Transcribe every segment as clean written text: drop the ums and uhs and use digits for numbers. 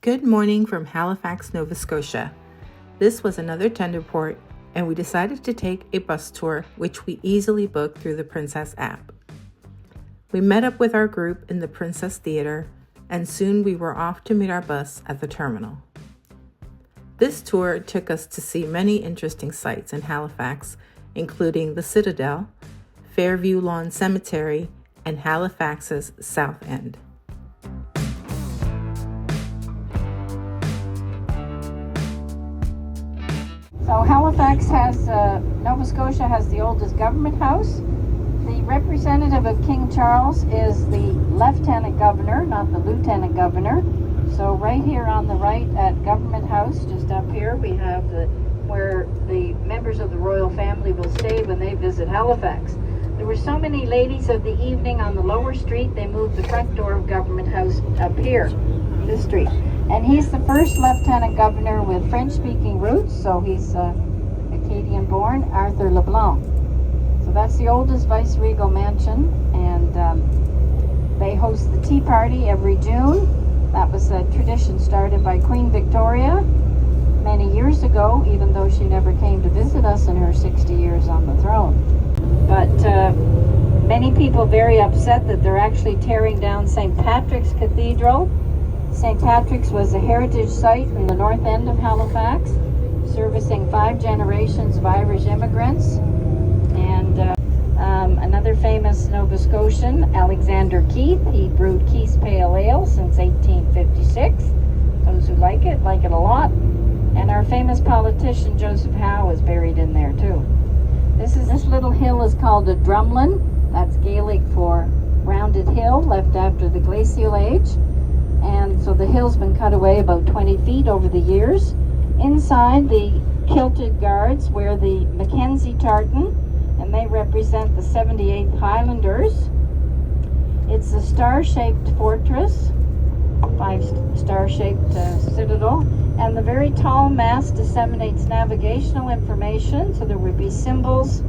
Good morning from Halifax, Nova Scotia. This was another tender port, and we decided to take a bus tour, which we easily booked through the Princess app. We met up with our group in the Princess Theatre, and soon we were off to meet our bus at the terminal. This tour took us to see many interesting sites in Halifax, including the Citadel, Fairview Lawn Cemetery, and Halifax's South End. So Halifax has, Nova Scotia has the oldest government house. The representative of King Charles is the Lieutenant Governor, not the Lieutenant Governor. So right here on the right at Government House, just up here, we have where the members of the royal family will stay when they visit Halifax. There were so many ladies of the evening on the lower street, they moved the front door of Government House up here, this street. And he's the first Lieutenant Governor with French-speaking roots, so he's Acadian-born, Arthur LeBlanc. So that's the oldest viceregal mansion, and they host the Tea Party every June. That was a tradition started by Queen Victoria many years ago, even though she never came to visit us in her 60 years on the throne. But many people very upset that they're actually tearing down St. Patrick's Cathedral. St. Patrick's was a heritage site in the north end of Halifax, servicing 5 generations of Irish immigrants. And another famous Nova Scotian, Alexander Keith, he brewed Keith's Pale Ale since 1856. Those who like it a lot. And our famous politician, Joseph Howe, is buried in there too. This little hill is called a drumlin. That's Gaelic for rounded hill, left after the glacial age. And so the hill's been cut away about 20 feet over the years. Inside, the kilted guards wear the Mackenzie tartan, and they represent the 78th Highlanders. It's a star-shaped fortress, 5-star-shaped citadel, and the very tall mast disseminates navigational information, so there would be symbols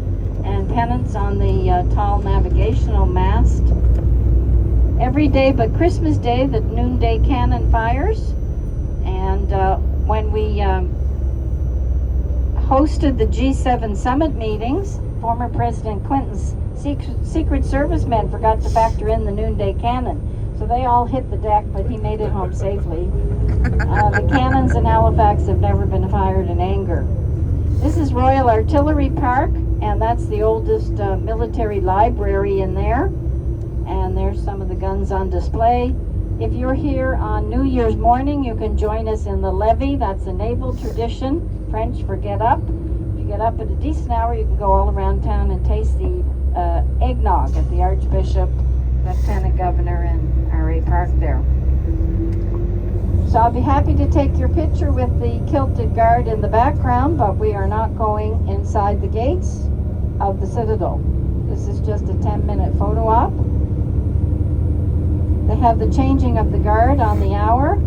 and pennants on the tall navigational mast. Every day but Christmas Day, the noonday cannon fires. And when we hosted the G7 summit meetings, former President Clinton's Secret Service men forgot to factor in the noonday cannon. So they all hit the deck, but he made it home safely. The cannons in Halifax have never been fired in anger. This is Royal Artillery Park, and that's the oldest military library in there. And there's some of the guns on display. If you're here on New Year's morning, you can join us in the levee. That's a naval tradition, French for get up. If you get up at a decent hour, you can go all around town and taste the eggnog at the Archbishop, Lieutenant Governor, and R.A. Park there. So I'll be happy to take your picture with the kilted guard in the background, but we are not going inside the gates of the Citadel. This is just a 10-minute photo op. They have the changing of the guard on the hour.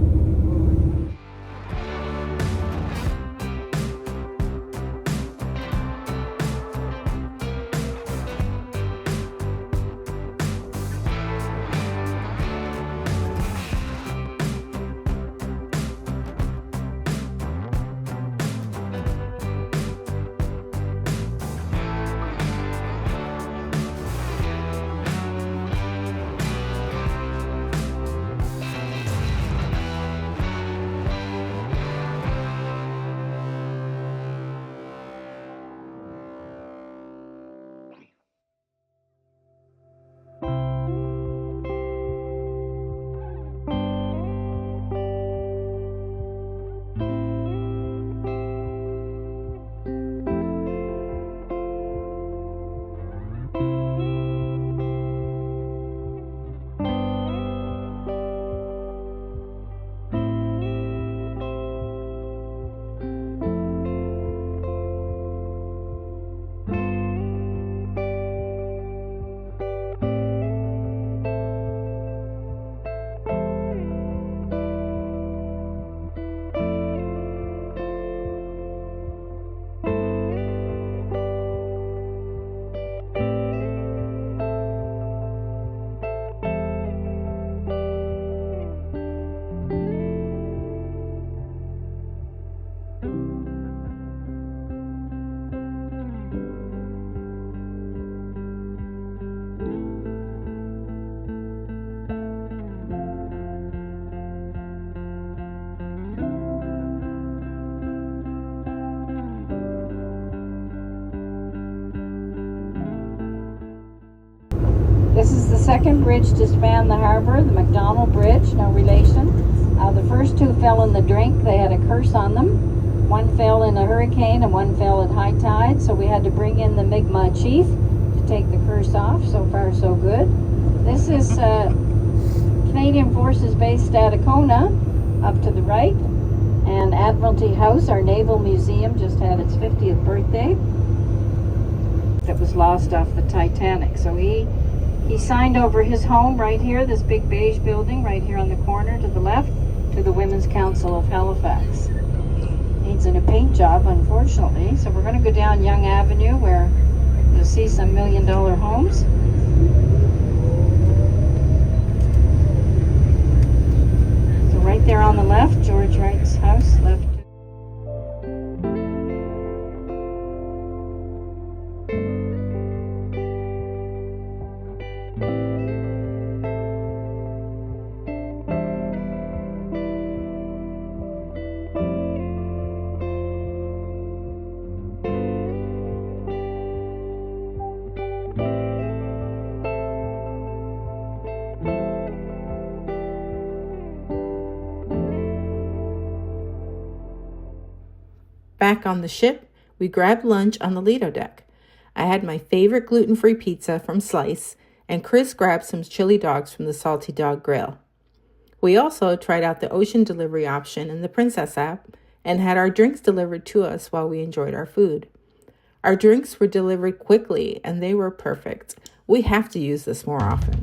second bridge to span the harbor, the McDonald Bridge, no relation. The first two fell in the drink. They had a curse on them. One fell in a hurricane and one fell at high tide, so we had to bring in the Mi'kmaq chief to take the curse off. So far, so good. This is Canadian Forces based at Acona, up to the right. And Admiralty House, our Naval Museum, just had its 50th birthday. That was lost off the Titanic. So he signed over his home right here, this big beige building right here on the corner to the left, to the Women's Council of Halifax. Needs a paint job, unfortunately. So we're going to go down Yonge Avenue where you'll see some $1 million homes. So right there on the left, George Wright's house, left. Back on the ship, we grabbed lunch on the Lido deck. I had my favorite gluten-free pizza from Slice, and Chris grabbed some chili dogs from the Salty Dog Grill. We also tried out the ocean delivery option in the Princess app and had our drinks delivered to us while we enjoyed our food. Our drinks were delivered quickly, and they were perfect. We have to use this more often.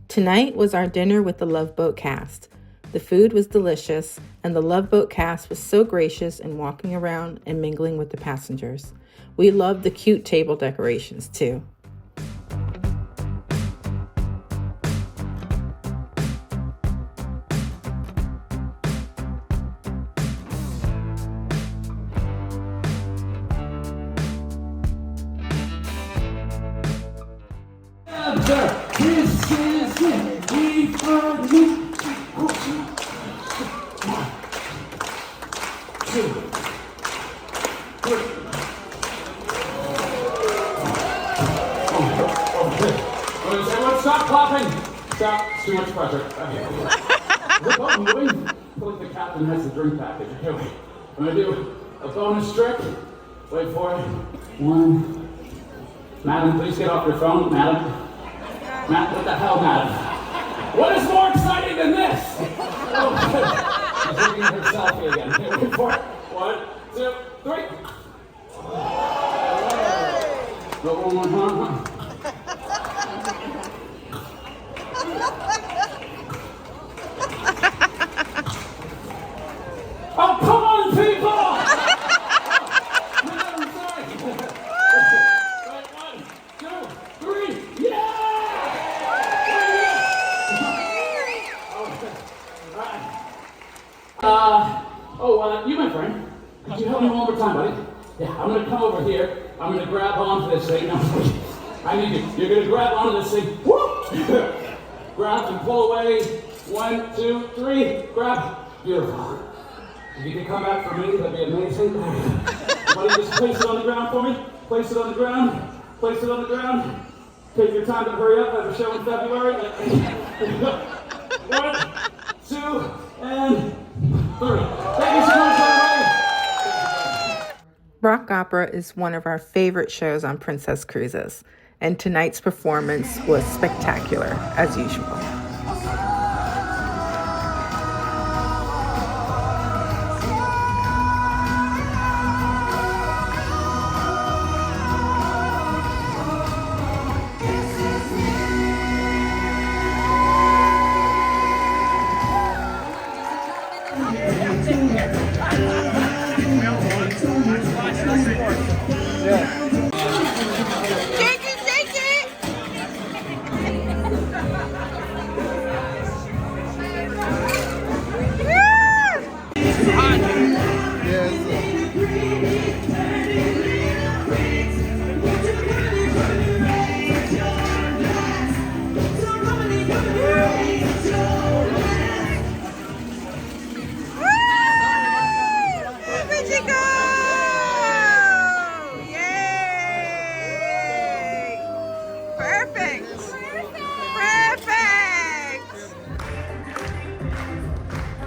Tonight was our dinner with the Love Boat cast. The food was delicious, and the Love Boat cast was so gracious in walking around and mingling with the passengers. We loved the cute table decorations, too. Stop clapping! Stop, it's too much pressure. Look up moving. I feel like the captain has the drink package. Okay, wait. I'm gonna do a bonus trick. Wait for it. One. Madam, please get off your phone. Madam. What the hell, madam? What is more exciting than this? Oh, she's looking at her selfie again. Okay, wait for it. 1, 2, 3. Go one more time. Oh, come on, people! I'm sorry. Right, 1, 2, 3, yeah! You, my friend, could you help me one more time, buddy? Yeah, I'm gonna come over here. I'm gonna grab onto this thing. No, I need you. You're gonna grab onto this thing. Whoop! Grab and pull away. 1, 2, 3. Grab. Beautiful. If you could come back for me, that'd be amazing. Buddy, just place it on the ground for me. Place it on the ground. Place it on the ground. Take your time to hurry up. I have a show in February. 1, 2, and 3. Thank you so much, everybody. Rock opera is one of our favorite shows on Princess Cruises, and tonight's performance was spectacular, as usual.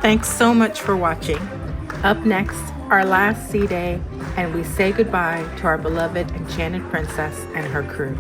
Thanks so much for watching. Up next, our last sea day, and we say goodbye to our beloved Enchanted Princess and her crew.